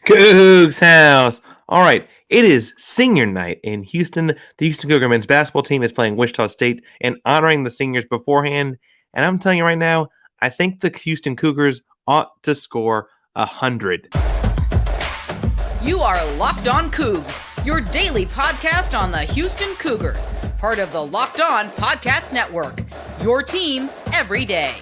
Coogs House. All right, it is senior night in Houston. The Houston Cougar men's basketball team is playing Wichita State and honoring the seniors beforehand. And I'm telling you right now, I think the Houston Cougars ought to score 100. You are Locked On Cougs, your daily podcast on the Houston Cougars, part of the Locked On Podcast Network, your team every day.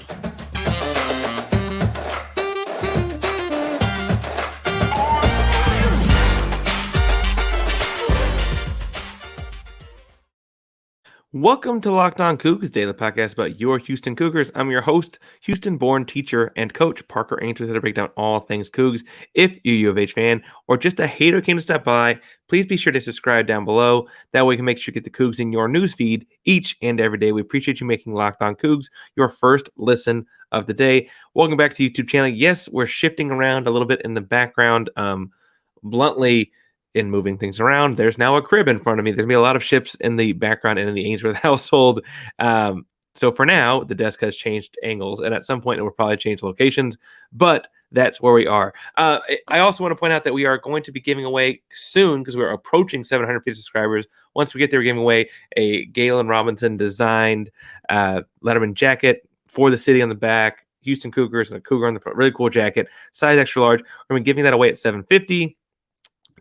Welcome to Locked On Cougs, daily podcast about your Houston Cougars. I'm your host, Houston-born teacher and coach Parker Ainsworth, here to break down all things Cougs. If you're a U of H fan or just a hater came to stop by, please be sure to subscribe down below. That way we can make sure you get the Cougs in your newsfeed each and every day. We appreciate you making Locked On Cougs your first listen of the day. Welcome back to the YouTube channel. Yes, we're shifting around a little bit in the background. Bluntly, in moving things around, there's now a crib in front of me. There's going to be a lot of ships in the background and in the Ainsworth household. So for now, the desk has changed angles, and at some point it will probably change locations, but that's where we are. I also want to point out that we are going to be giving away soon, because we're approaching 750 subscribers. Once we get there, we're giving away a Galen Robinson designed Letterman jacket for the city on the back, Houston Cougars, and a Cougar on the front. Really cool jacket, size extra large. We're going to be giving that away at 750.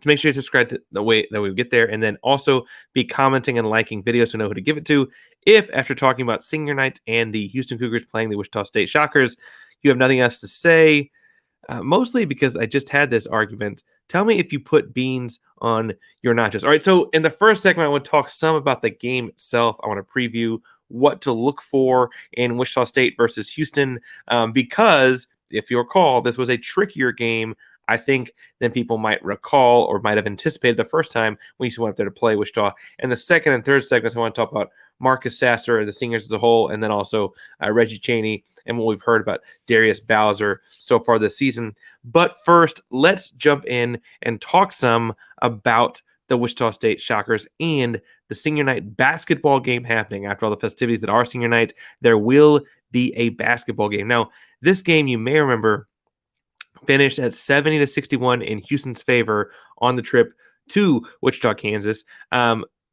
To make sure you subscribe to the way that we get there, and then also be commenting and liking videos so we know who to give it to. If after talking about senior night and the Houston Cougars playing the Wichita State Shockers, you have nothing else to say, mostly because I just had this argument. Tell me if you put beans on your nachos. All right, so in the first segment, I want to talk some about the game itself. I want to preview what to look for in Wichita State versus Houston, because if you recall, this was a trickier game, I think, than people might recall or might have anticipated the first time when you went up there to play Wichita. And the second and third segments, I want to talk about Marcus Sasser and the seniors as a whole, and then also Reggie Chaney and what we've heard about Darius Bowser so far this season. But first, let's jump in and talk some about the Wichita State Shockers and the senior night basketball game happening. After all the festivities that are senior night, there will be a basketball game. Now, this game, you may remember, finished at 70-61 in Houston's favor on the trip to Wichita, Kansas.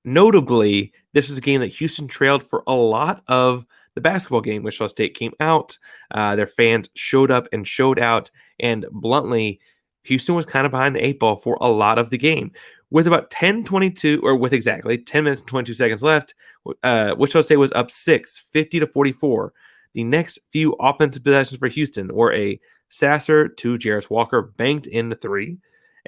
Notably, this was a game that Houston trailed for a lot of the basketball game. Wichita State came out. Their fans showed up and showed out. And bluntly, Houston was kind of behind the 8 ball for a lot of the game. With about 10:22, or with exactly 10 minutes and 22 seconds left, Wichita State was up 6, 50-44. The next few offensive possessions for Houston were a Sasser to Jarace Walker banked in the 3,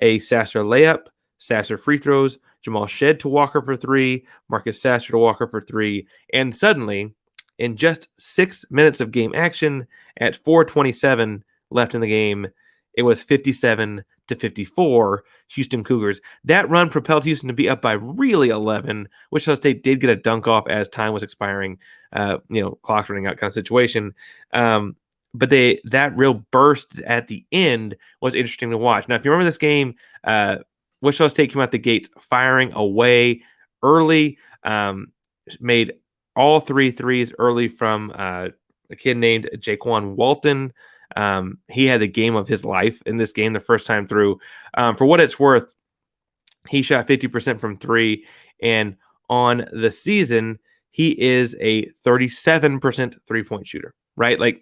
a Sasser layup, Sasser free throws, Jamal Shed to Walker for 3, Marcus Sasser to Walker for 3, and suddenly, in just 6 minutes of game action, at 4:27 left in the game, it was 57-54 Houston Cougars. That run propelled Houston to be up by really 11. Wichita State did get a dunk off as time was expiring, clock running out kind of situation. But that real burst at the end was interesting to watch. Now, if you remember this game, Wichita State came out the gates firing away early, made all 3 threes early from a kid named Jaquan Walton. He had the game of his life in this game the first time through. For what it's worth, he shot 50% from 3, and on the season, he is a 37% three-point shooter, right? Like,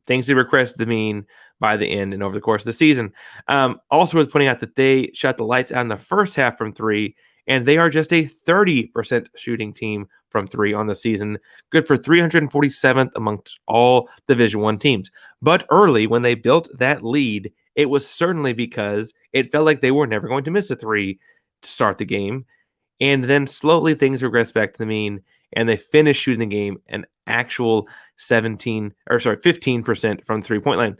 things they regressed the mean by the end and over the course of the season. Also worth pointing out that they shot the lights out in the first half from 3, and they are just a 30% shooting team from 3 on the season. Good for 347th amongst all Division I teams. But early, when they built that lead, it was certainly because it felt like they were never going to miss a 3 to start the game. And then slowly things regressed back to the mean, and they finished shooting the game an actual 15% from 3-point line.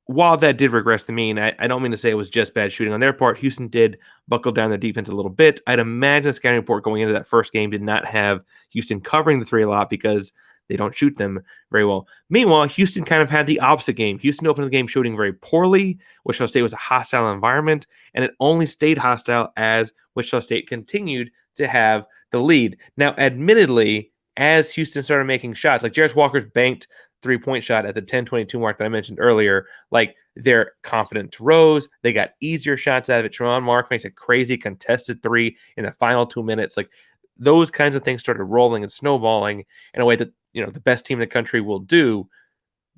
While that did regress the mean, I don't mean to say it was just bad shooting on their part. Houston did buckle down their defense a little bit. I'd imagine the scouting report going into that first game did not have Houston covering the 3 a lot because they don't shoot them very well. Meanwhile, Houston kind of had the opposite game. Houston opened the game shooting very poorly. Wichita State was a hostile environment, and it only stayed hostile as Wichita State continued to have the lead. Now, admittedly, as Houston started making shots, like Jarace Walker's banked 3-point shot at the 10:22 mark that I mentioned earlier, like They're confident throws. They got easier shots out of it. Tramon Mark makes a crazy contested 3 in the final 2 minutes. Like those kinds of things started rolling and snowballing in a way that, the best team in the country will do.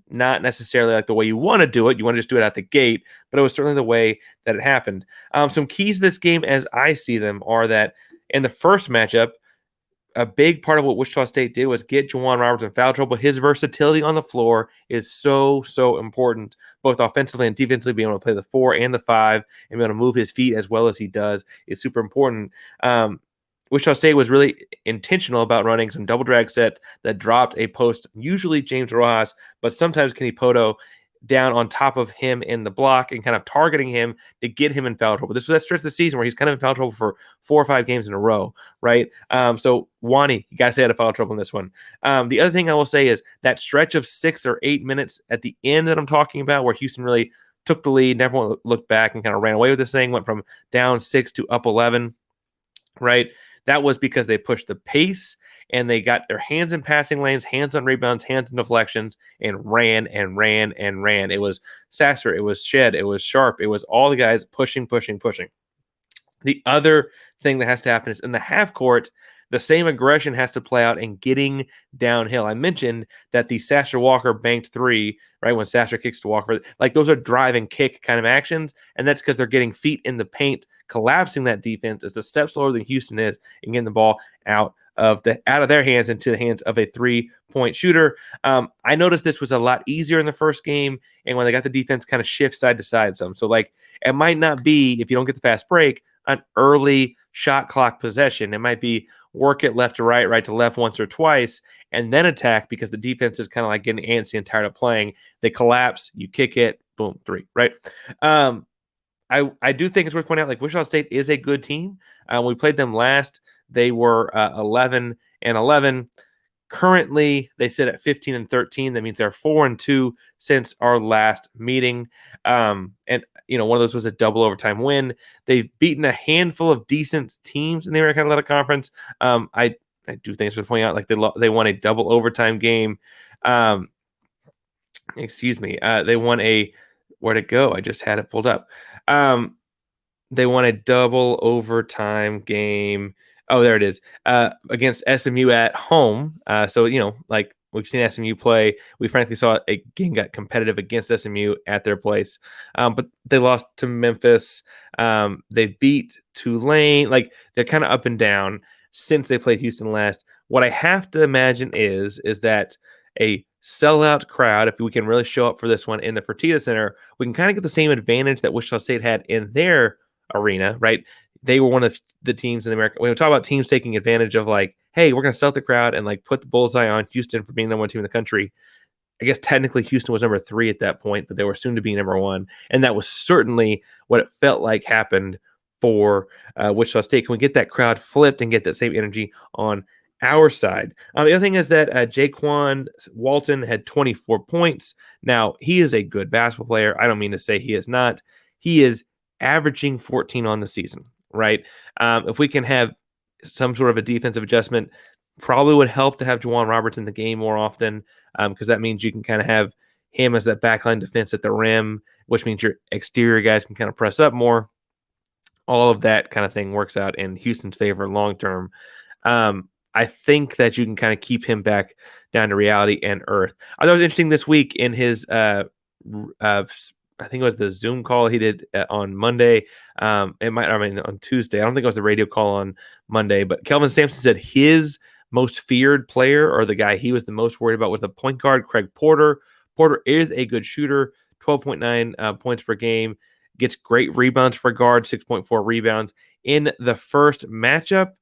Not necessarily like the way you want to do it. You want to just do it out the gate, but it was certainly the way that it happened. Some keys to this game as I see them are that in the first matchup, a big part of what Wichita State did was get Juwan Roberts in foul trouble. His versatility on the floor is so important, both offensively and defensively. Being able to play the 4 and the 5 and be able to move his feet as well as he does is super important. Wichita State was really intentional about running some double drag sets that dropped a post, usually James Rojas, but sometimes Kenny Poto, down on top of him in the block and kind of targeting him to get him in foul trouble. This was that stretch of the season where he's kind of in foul trouble for 4 or 5 games in a row, right? So Wani, you got to stay out of foul trouble in this one. The other thing I will say is that stretch of 6 or 8 minutes at the end that I'm talking about where Houston really took the lead, never looked back and kind of ran away with this thing, went from down 6 to up 11, right? That was because they pushed the pace and they got their hands in passing lanes, hands on rebounds, hands in deflections, and ran. It was Sasser, it was Shed, it was Sharp, it was all the guys pushing. The other thing that has to happen is in the half court, the same aggression has to play out in getting downhill. I mentioned that the Sasser Walker banked 3, right, when Sasser kicks to Walker, like those are drive and kick kind of actions, and that's because they're getting feet in the paint, collapsing that defense as the step slower than Houston is, and getting the ball out of their hands into the hands of a 3-point shooter. I noticed this was a lot easier in the first game, and when they got the defense kind of shift side to side some. So like it might not be, if you don't get the fast break, an early shot clock possession. It might be work it left to right, right to left once or twice, and then attack because the defense is kind of like getting antsy and tired of playing. They collapse, you kick it, boom, 3, right? I do think it's worth pointing out, like Wichita State is a good team. We played them last. They were 11-11. Currently, they sit at 15-13. That means they're 4-2 since our last meeting. And one of those was a double overtime win. They've beaten a handful of decent teams in the American Athletic Conference. I do think it's worth pointing out, like they won a double overtime game. They won a, where'd it go? I just had it pulled up. They won a double overtime game. Oh, there it is. Against SMU at home. So, like we've seen SMU play. We frankly saw a game got competitive against SMU at their place. But they lost to Memphis. They beat Tulane. Like they're kind of up and down since they played Houston last. What I have to imagine is that a sellout crowd, if we can really show up for this one in the Fertitta Center, we can kind of get the same advantage that Wichita State had in their arena, right? They were one of the teams in America. When we talk about teams taking advantage of like, hey, we're going to sell the crowd and like put the bullseye on Houston for being the number 1 team in the country. I guess technically Houston was number 3 at that point, but they were soon to be number 1. And that was certainly what it felt like happened for Wichita State. Can we get that crowd flipped and get that same energy on our side? The other thing is that Jaquan Walton had 24 points. Now, he is a good basketball player. I don't mean to say he is not. He is averaging 14 on the season, right? If we can have some sort of a defensive adjustment, probably would help to have Juwan Roberts in the game more often, because that means you can kind of have him as that backline defense at the rim, which means your exterior guys can kind of press up more. All of that kind of thing works out in Houston's favor long term. I think that you can kind of keep him back down to reality and earth. I thought it was interesting this week in his, I think it was the Zoom call he did on Monday. On Tuesday. I don't think it was the radio call on Monday, but Kelvin Sampson said his most feared player, or the guy he was the most worried about, was the point guard, Craig Porter. Porter is a good shooter, 12.9 points per game, gets great rebounds for a guard, 6.4 rebounds. In the first matchup,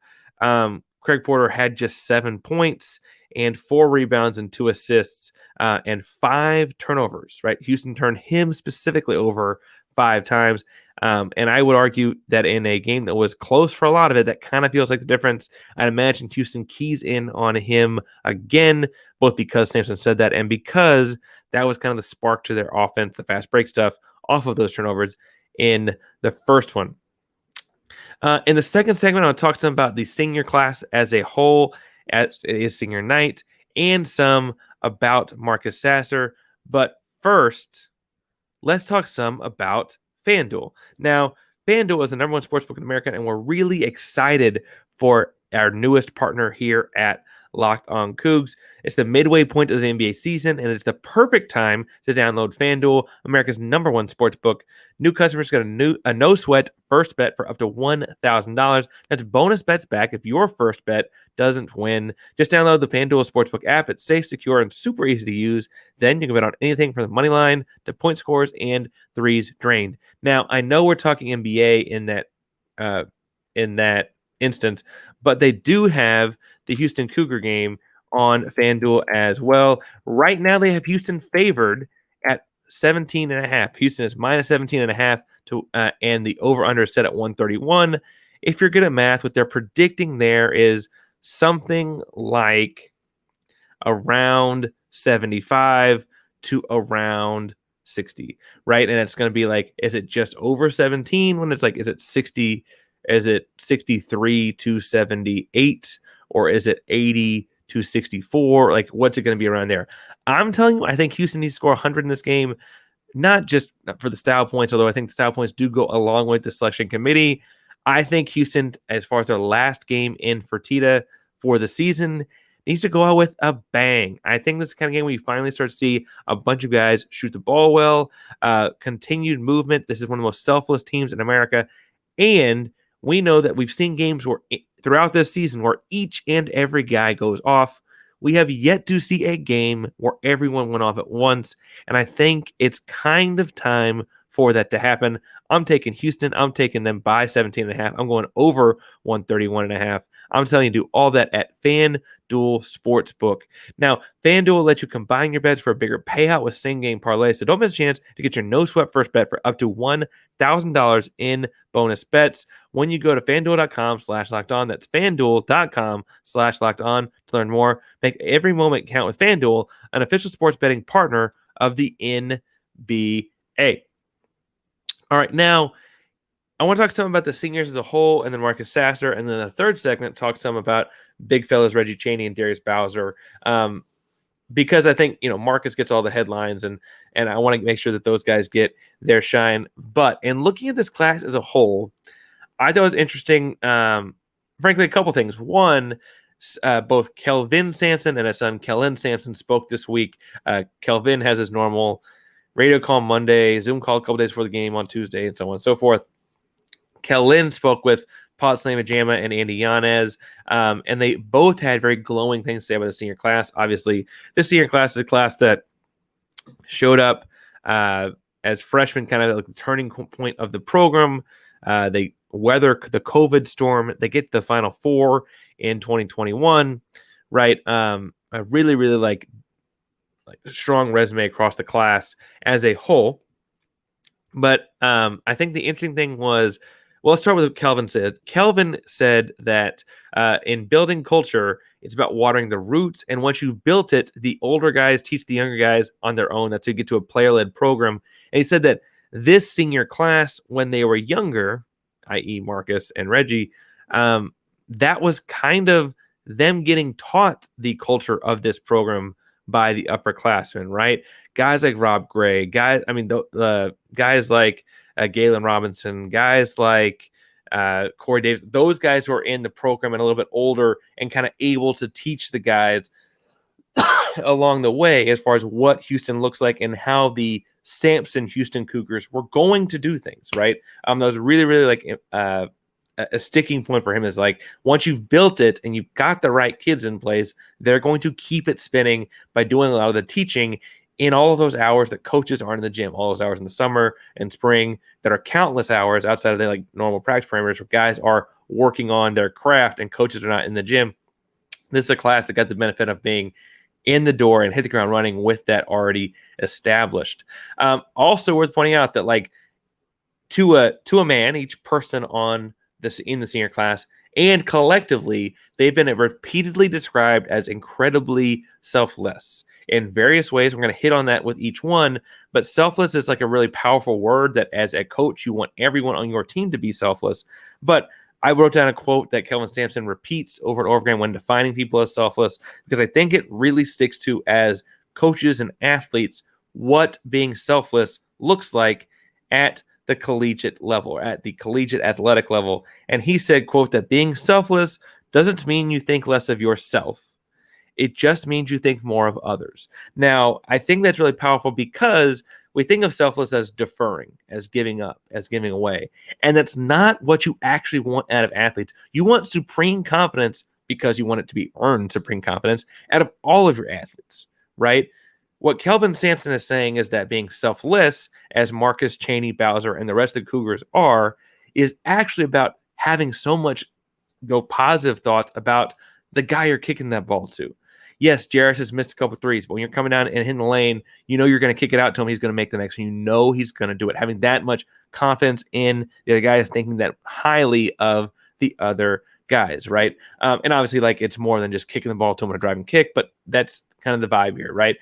Craig Porter had just 7 points and 4 rebounds and 2 assists and 5 turnovers, right? Houston turned him specifically over 5 times. And I would argue that in a game that was close for a lot of it, that kind of feels like the difference. I'd imagine Houston keys in on him again, both because Sampson said that and because that was kind of the spark to their offense, the fast break stuff off of those turnovers in the first one. In the second segment, I'll talk some about the senior class as a whole, as it is senior night, and some about Marcus Sasser. But first, let's talk some about FanDuel. Now, FanDuel is the number one sportsbook in America, and we're really excited for our newest partner here at Locked On Cougs. It's the midway point of the NBA season, and it's the perfect time to download FanDuel, America's number one sportsbook. New customers get a no-sweat first bet for up to $1,000. That's bonus bets back if your first bet doesn't win. Just download the FanDuel Sportsbook app. It's safe, secure, and super easy to use. Then you can bet on anything from the money line to point scores and threes drained. Now, I know we're talking NBA in that instance, but they do have the Houston Cougar game on FanDuel as well. Right now, they have Houston favored at 17.5. Houston is minus 17.5 and the over-under is set at 131. If you're good at math, what they're predicting there is something like around 75 to around 60, right? And it's going to be like, is it just over 17 when it's like, is it 60? Is it 63 to 78? Or is it 80 to 64? Like, what's it going to be around there? I'm telling you, I think Houston needs to score 100 in this game, not just for the style points, although I think the style points do go along with the selection committee. I think Houston, as far as their last game in Fertitta for the season, needs to go out with a bang. I think this is the kind of game where you finally start to see a bunch of guys shoot the ball well, continued movement. This is one of the most selfless teams in America. And we know that we've seen games where throughout this season where each and every guy goes off. We have yet to see a game where everyone went off at once. And I think it's kind of time for that to happen. I'm taking Houston. I'm taking them by 17.5. I'm going over 131.5. I'm telling you, do all that at FanDuel Sportsbook. Now, FanDuel will let you combine your bets for a bigger payout with same-game parlays, so don't miss a chance to get your no-sweat first bet for up to $1,000 in bonus bets when you go to FanDuel.com/lockedon. That's FanDuel.com/lockedon to learn more. Make every moment count with FanDuel, an official sports betting partner of the NBA. All right, now I want to talk some about the seniors as a whole, and then Marcus Sasser, and then the third segment talk some about big fellas Reggie Chaney and Darius Bowser, because I think Marcus gets all the headlines, and I want to make sure that those guys get their shine. But in looking at this class as a whole, I thought it was interesting. Frankly, a couple things. One, both Kelvin Sampson and his son Kellen Sampson spoke this week. Kelvin has his normal radio call Monday, Zoom call a couple days before the game on Tuesday, and so on and so forth. Kellen spoke with Pod Slamajama and Andy Yanez, and they both had very glowing things to say about the senior class. Obviously, this senior class is a class that showed up as freshmen, kind of like the turning point of the program. They weather the COVID storm. They get to the Final Four in 2021, right? A really, really like strong resume across the class as a whole. But I think the interesting thing was, well, let's start with what Kelvin said. Kelvin said that in building culture, it's about watering the roots. And once you've built it, the older guys teach the younger guys on their own. That's how you get to a player-led program. And he said that this senior class, when they were younger, i.e. Marcus and Reggie, that was kind of them getting taught the culture of this program by the upperclassmen, right? Guys like Rob Gray, guys like Galen Robinson, guys like Corey Davis, those guys who are in the program and a little bit older and kind of able to teach the guys along the way as far as what Houston looks like and how the Sampson Houston Cougars were going to do things, right? That was really, really like a sticking point for him is like, once you've built it and you've got the right kids in place, they're going to keep it spinning by doing a lot of the teaching in all of those hours that coaches aren't in the gym, all those hours in the summer and spring that are countless hours outside of the like normal practice parameters where guys are working on their craft and coaches are not in the gym. This is a class that got the benefit of being in the door and hit the ground running with that already established. Also worth pointing out that like to a man, each person on this in the senior class and collectively, they've been repeatedly described as incredibly selfless in various ways. We're going to hit on that with each one, but selfless is like a really powerful word that as a coach, you want everyone on your team to be selfless. But I wrote down a quote that Kelvin Sampson repeats over and over again when defining people as selfless, because I think it really sticks to, as coaches and athletes, what being selfless looks like at the collegiate level, at the collegiate athletic level. And he said, quote, that being selfless doesn't mean you think less of yourself. It just means you think more of others. Now, I think that's really powerful because we think of selfless as deferring, as giving up, as giving away. And that's not what you actually want out of athletes. You want supreme confidence because you want it to be earned supreme confidence out of all of your athletes, right? What Kelvin Sampson is saying is that being selfless, as Marcus, Chaney, Bowser, and the rest of the Cougars are, is actually about having so much positive thoughts about the guy you're kicking that ball to. Yes, Jarace has missed a couple threes, but when you're coming down and hitting the lane, you know you're going to kick it out to him. He's going to make the next one. You know he's going to do it. Having that much confidence in the other guy is thinking that highly of the other guys, right? And obviously, like, it's more than just kicking the ball to him on a driving kick, but that's kind of the vibe here, right?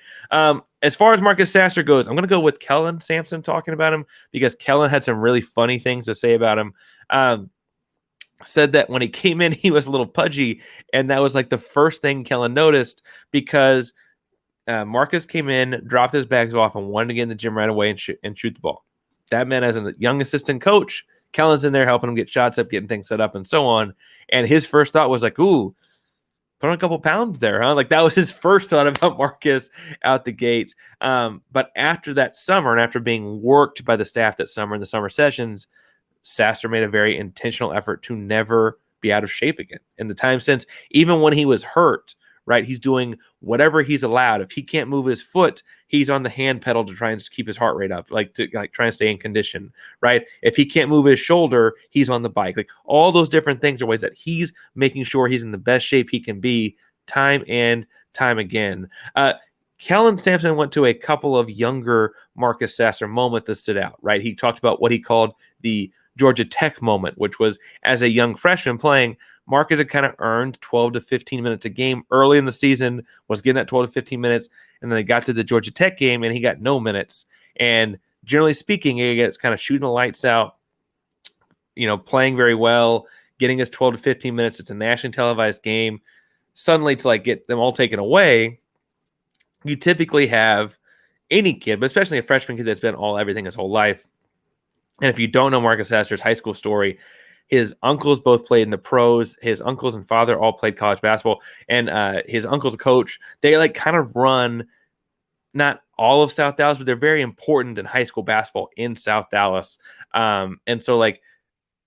As far as Marcus Sasser goes, I'm going to go with Kelvin Sampson talking about him because Kelvin had some really funny things to say about him. Said that when he came in, he was a little pudgy, and that was like the first thing Kellen noticed because Marcus came in, dropped his bags off, and wanted to get in the gym right away and shoot the ball. That meant as a young assistant coach, Kellen's in there helping him get shots up, getting things set up, and so on. And his first thought was like, ooh, put on a couple pounds there, huh? Like, that was his first thought about Marcus out the gate. But after that summer, and after being worked by the staff that summer in the summer sessions, Sasser made a very intentional effort to never be out of shape again. In the time since, even when he was hurt, right, he's doing whatever he's allowed. If he can't move his foot, he's on the hand pedal to try and keep his heart rate up, like to try and stay in condition, right? If he can't move his shoulder, he's on the bike. Like, all those different things are ways that he's making sure he's in the best shape he can be time and time again. Kelvin Sampson went to a couple of younger Marcus Sasser moments that stood out, right? He talked about what he called the Georgia Tech moment, which was as a young freshman playing, Marcus had kind of earned 12 to 15 minutes a game early in the season, was getting that 12 to 15 minutes, and then they got to the Georgia Tech game, and he got no minutes. And generally speaking, he gets kind of shooting the lights out, playing very well, getting his 12 to 15 minutes. It's a nationally televised game. Suddenly, to get them all taken away, you typically have any kid, but especially a freshman kid that's been everything his whole life. And if you don't know Marcus Sasser's high school story, his uncles both played in the pros. His uncles and father all played college basketball. And his uncle's coach, they kind of run not all of South Dallas, but they're very important in high school basketball in South Dallas. And so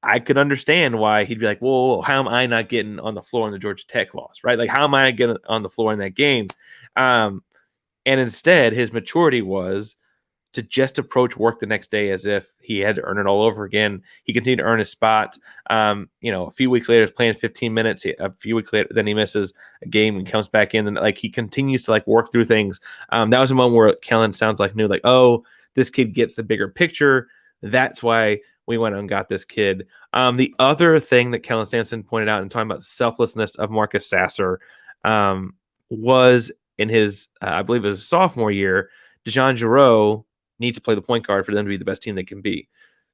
I could understand why he'd be like, whoa, how am I not getting on the floor in the Georgia Tech loss, right? Like, how am I getting on the floor in that game? And instead, his maturity was to just approach work the next day as if he had to earn it all over again. He continued to earn his spot. A few weeks later, he's playing 15 minutes. A few weeks later, then he misses a game and comes back in. And he continues to work through things. That was a moment where Kellen sounds knew oh, this kid gets the bigger picture. That's why we went and got this kid. The other thing that Kelvin Sampson pointed out in talking about the selflessness of Marcus Sasser was in his, I believe it was sophomore year, DeJon Jarreau needs to play the point guard for them to be the best team they can be.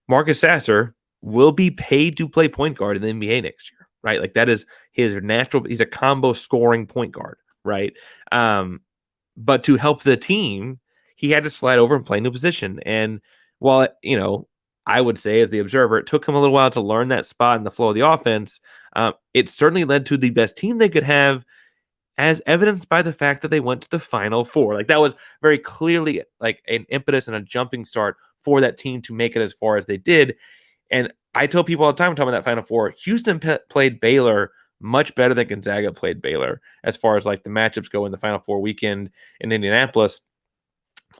Marcus Sasser will be paid to play point guard in the NBA next year, right? That is his natural. He's a combo scoring point guard, right? But to help the team, he had to slide over and play a new position. And while, I would say as the observer, it took him a little while to learn that spot in the flow of the offense. It certainly led to the best team they could have, as evidenced by the fact that they went to the Final Four. That was very clearly an impetus and a jumping start for that team to make it as far as they did. And I tell people all the time, talking about that Final Four, Houston played Baylor much better than Gonzaga played Baylor as far as the matchups go in the Final Four weekend in Indianapolis.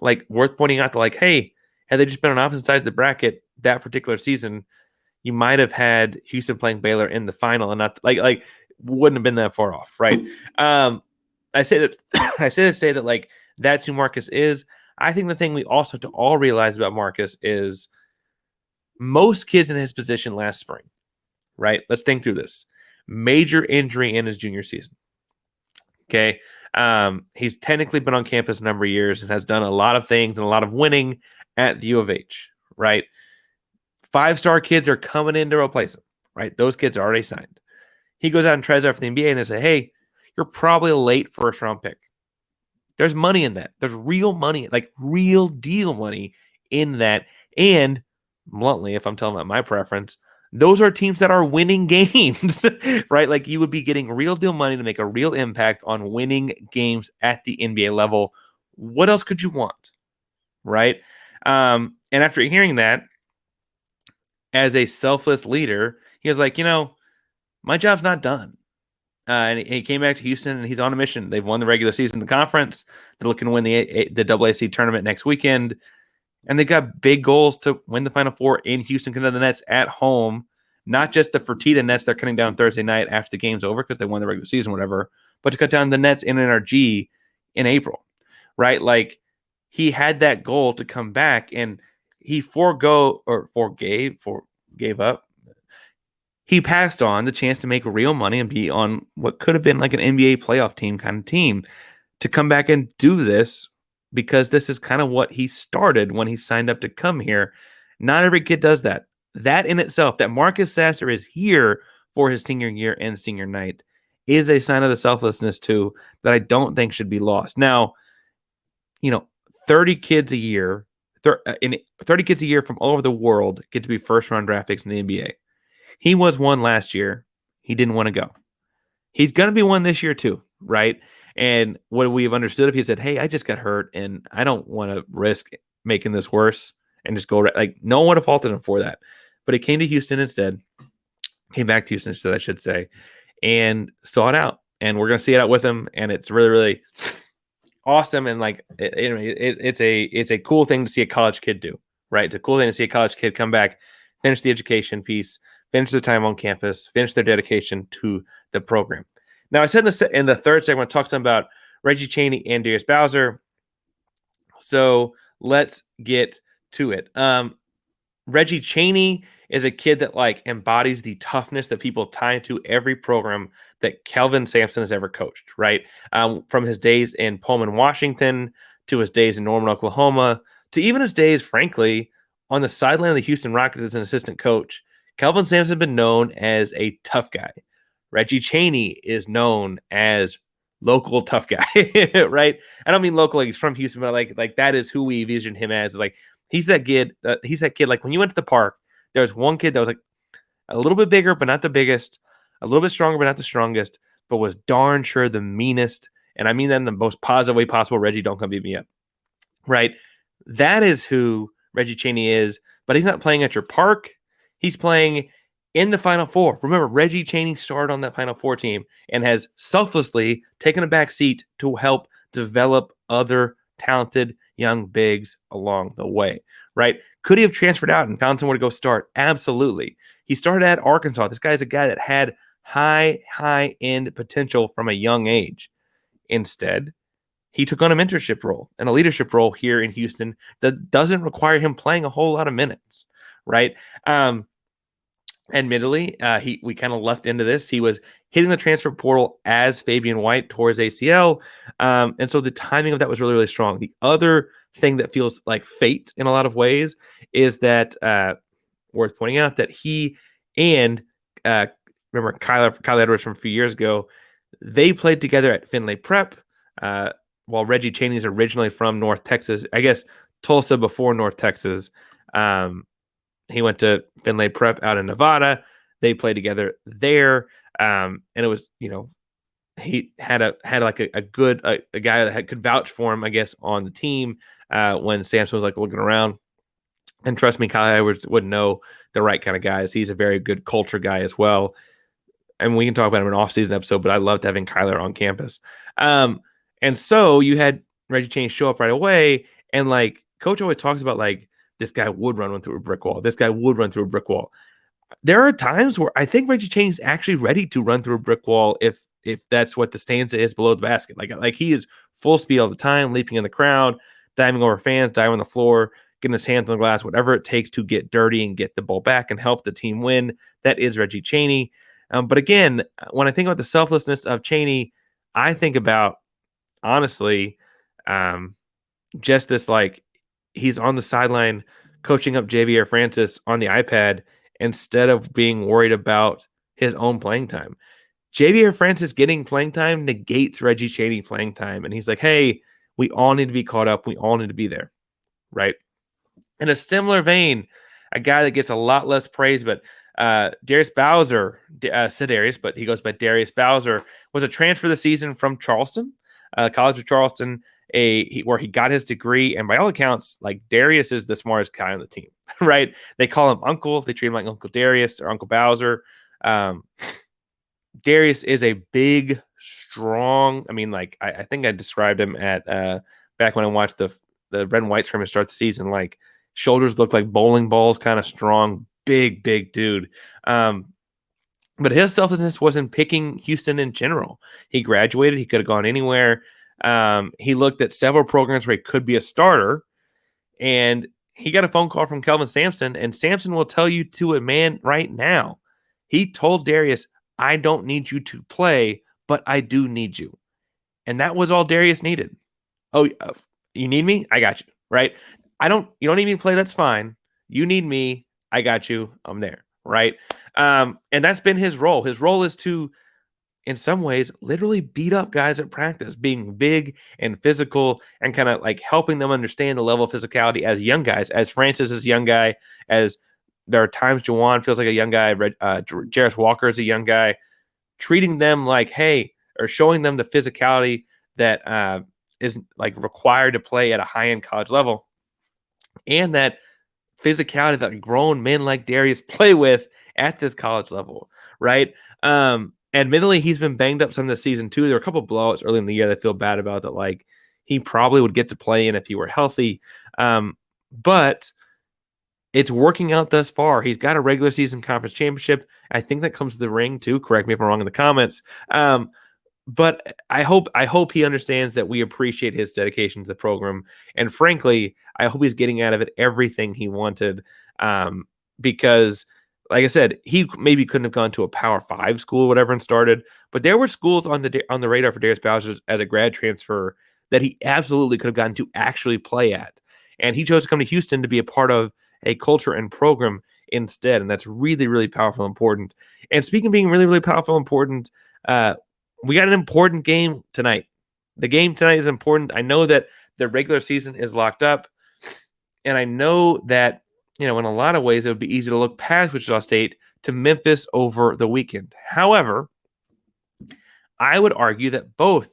Worth pointing out that hey, had they just been on opposite sides of the bracket that particular season, you might have had Houston playing Baylor in the final and not wouldn't have been that far off, right? I say that that's who Marcus is. I think the thing we also have to all realize about Marcus is most kids in his position last spring, right? Let's think through this. Major injury in his junior season. Okay. He's technically been on campus a number of years and has done a lot of things and a lot of winning at the U of H, right? 5-star kids are coming in to replace him, right? Those kids are already signed. He goes out and tries out for the NBA, and they say, hey, you're probably a late first-round pick. There's money in that. There's real money, real deal money in that. And bluntly, if I'm telling about my preference, those are teams that are winning games, right? Like you would be getting real deal money to make a real impact on winning games at the NBA level. What else could you want, right? And after hearing that, as a selfless leader, he was like, my job's not done. And he came back to Houston, and he's on a mission. They've won the regular season, the conference. They're looking to win the AAC tournament next weekend. And they got big goals to win the Final Four in Houston, cut down the Nets at home. Not just the Fertitta Nets they're cutting down Thursday night after the game's over because they won the regular season, whatever, but to cut down the Nets in NRG in April, right? Like he had that goal to come back, and he gave up. He passed on the chance to make real money and be on what could have been like an NBA playoff team kind of team to come back and do this because this is kind of what he started when he signed up to come here. Not every kid does that. That in itself, that Marcus Sasser is here for his senior year and senior night, is a sign of the selflessness too that I don't think should be lost. Now, 30 kids a year, 30 kids a year from all over the world get to be first round draft picks in the NBA. He was one last year. He didn't want to go. He's going to be one this year too, right? And what we've understood if he said, hey, I just got hurt and I don't want to risk making this worse and just go, like, no one would have faulted him for that. But he came to Houston instead, came back to Houston instead, I should say, and saw it out. And we're going to see it out with him. And it's really, really awesome. And like, it's a cool thing to see a college kid do, right? It's a cool thing to see a college kid come back, finish the education piece, finish the time on campus, finish their dedication to the program. Now, I said in the third segment, I talked some about Reggie Chaney and Darius Bowser. So let's get to it. Reggie Chaney is a kid that like embodies the toughness that people tie to every program that Kelvin Sampson has ever coached, right? From his days in Pullman, Washington, to his days in Norman, Oklahoma, to even his days, frankly, on the sideline of the Houston Rockets as an assistant coach. Kelvin Sampson has been known as a tough guy. Reggie Chaney is known as local tough guy, right? I don't mean local, like he's from Houston, but like that is who we envision him as. Like he's that kid. Like when you went to the park, there was one kid that was like a little bit bigger, but not the biggest, a little bit stronger, but not the strongest, but was darn sure the meanest. And I mean that in the most positive way possible. Reggie, don't come beat me up, right? That is who Reggie Chaney is, but he's not playing at your park. He's playing in the Final Four. Remember, Reggie Chaney started on that Final Four team and has selflessly taken a back seat to help develop other talented young bigs along the way, right? Could he have transferred out and found somewhere to go start? Absolutely. He started at Arkansas. This guy's a guy that had high-end potential from a young age. Instead, he took on a mentorship role and a leadership role here in Houston that doesn't require him playing a whole lot of minutes, right? Admittedly, we kind of lucked into this. He was hitting the transfer portal as Fabian White tore his ACL, and so the timing of that was really, really strong. The other thing that feels like fate in a lot of ways is that worth pointing out that he and remember Kyle Edwards from a few years ago, they played together at Findlay Prep. While Reggie Chaney is originally from North Texas, I guess Tulsa before North Texas. He went to Findlay Prep out in Nevada. They played together there. And it was, he had a good guy that could vouch for him, I guess, on the team when Sampson was like looking around. And trust me, Kyle Edwards would know the right kind of guys. He's a very good culture guy as well. And we can talk about him in an off-season episode, but I loved having Kyler on campus. And so you had Reggie Chaney show up right away. And like Coach always talks about like, this guy would run through a brick wall. This guy would run through a brick wall. There are times where I think Reggie Chaney is actually ready to run through a brick wall if that's what the stanza is below the basket. Like he is full speed all the time, leaping in the crowd, diving over fans, diving on the floor, getting his hands on the glass, whatever it takes to get dirty and get the ball back and help the team win. That is Reggie Chaney. But again, when I think about the selflessness of Chaney, I think about, honestly, just this like, he's on the sideline coaching up Javier Francis on the iPad instead of being worried about his own playing time. Javier Francis getting playing time negates Reggie Chaney playing time. And he's like, hey, we all need to be caught up. We all need to be there. Right. In a similar vein, a guy that gets a lot less praise, but Darius Bowser, said Darius, but he goes by Darius Bowser, was a transfer this season from Charleston, College of Charleston, where he got his degree. And by all accounts, like Darius is the smartest guy on the team, right? They call him Uncle. They treat him like Uncle Darius or Uncle Bowser. Darius is a big, strong. I mean, like I think I described him at back when I watched the red and white scrimmage start the season. Like shoulders look like bowling balls, kind of strong, big dude. But his selflessness wasn't picking Houston in general. He graduated. He could have gone anywhere. He looked at several programs where he could be a starter, and he got a phone call from Kelvin Sampson, and Sampson will tell you to a man right now. He told Darius, I don't need you to play, but I do need you. And that was all Darius needed. Oh, you need me? I got you, right? You don't need me to play, that's fine. You need me, I got you, I'm there, right? And that's been his role. His role is to, in some ways, literally beat up guys at practice, being big and physical and kind of like helping them understand the level of physicality as young guys, as Francis is a young guy, as there are times Juwan feels like a young guy, Jarace Walker is a young guy, treating them like, hey, or showing them the physicality that is like required to play at a high-end college level, and that physicality that grown men like Darius play with at this college level, right? Admittedly, he's been banged up some this season too. There were a couple of blowouts early in the year that I feel bad about that. Like he probably would get to play in if he were healthy, but it's working out thus far. He's got a regular season conference championship. I think that comes to the ring too. Correct me if I'm wrong in the comments. But I hope he understands that we appreciate his dedication to the program. And frankly, I hope he's getting out of it everything he wanted. Because, like I said, he maybe couldn't have gone to a Power 5 school or whatever and started. But there were schools on the radar for Darius Bowser as a grad transfer that he absolutely could have gotten to actually play at. And he chose to come to Houston to be a part of a culture and program instead. And that's really, really powerful and important. And speaking of being really, really powerful and important, we got an important game tonight. The game tonight is important. I know that the regular season is locked up. And I know that, in a lot of ways, it would be easy to look past Wichita State to Memphis over the weekend. However, I would argue that both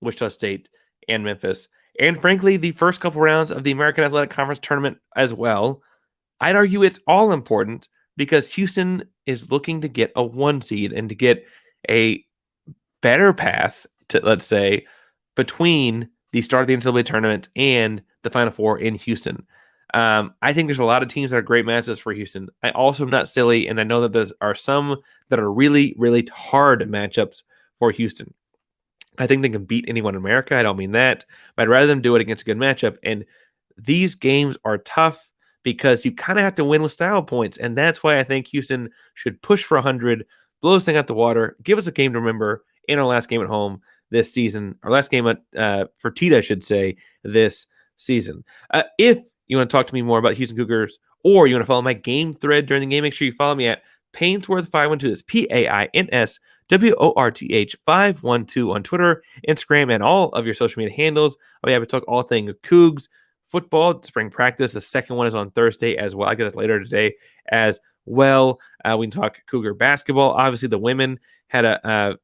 Wichita State and Memphis, and frankly, the first couple rounds of the American Athletic Conference tournament as well, I'd argue it's all important because Houston is looking to get a 1 seed and to get a better path to, let's say, between the start of the NCAA tournament and the Final Four in Houston. I think there's a lot of teams that are great matchups for Houston. I also am not silly, and I know that there are some that are really, really hard matchups for Houston. I think they can beat anyone in America. I don't mean that, but I'd rather them do it against a good matchup. And these games are tough because you kind of have to win with style points, and that's why I think Houston should push for 100, blow this thing out the water, give us a game to remember in our last game at home this season, our last game at Fertitta, I should say, this season. If you want to talk to me more about Houston Cougars, or you want to follow my game thread during the game, make sure you follow me at Painsworth512. That's PAINSWORTH 512 on Twitter, Instagram, and all of your social media handles. I'll be happy to talk all things Cougs, football, spring practice. The second one is on Thursday as well. I get it later today as well. We can talk Cougar basketball. Obviously, the women are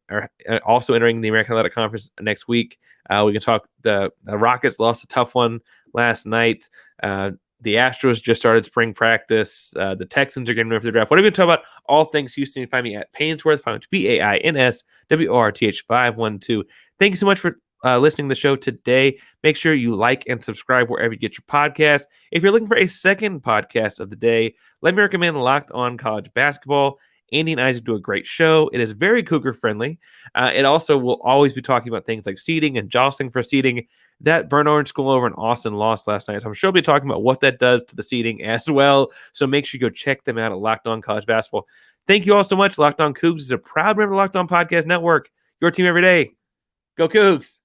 also entering the American Athletic Conference next week. We can talk the Rockets lost a tough one last night. The Astros just started spring practice. The Texans are getting ready for the draft. Whatever you talk about, all things Houston, you can find me at Painsworth, PAINSWORTH 512. Thank you so much for listening to the show today. Make sure you like and subscribe wherever you get your podcast. If you're looking for a second podcast of the day, let me recommend Locked On College Basketball. Andy and Isaac do a great show. It is very Cougar friendly. It also will always be talking about things like seeding and jostling for seeding. That Burnt Orange School over in Austin lost last night, so I'm sure we'll be talking about what that does to the seeding as well. So make sure you go check them out at Locked On College Basketball. Thank you all so much. Locked On Cougs is a proud member of the Locked On Podcast Network. Your team every day. Go Cougs!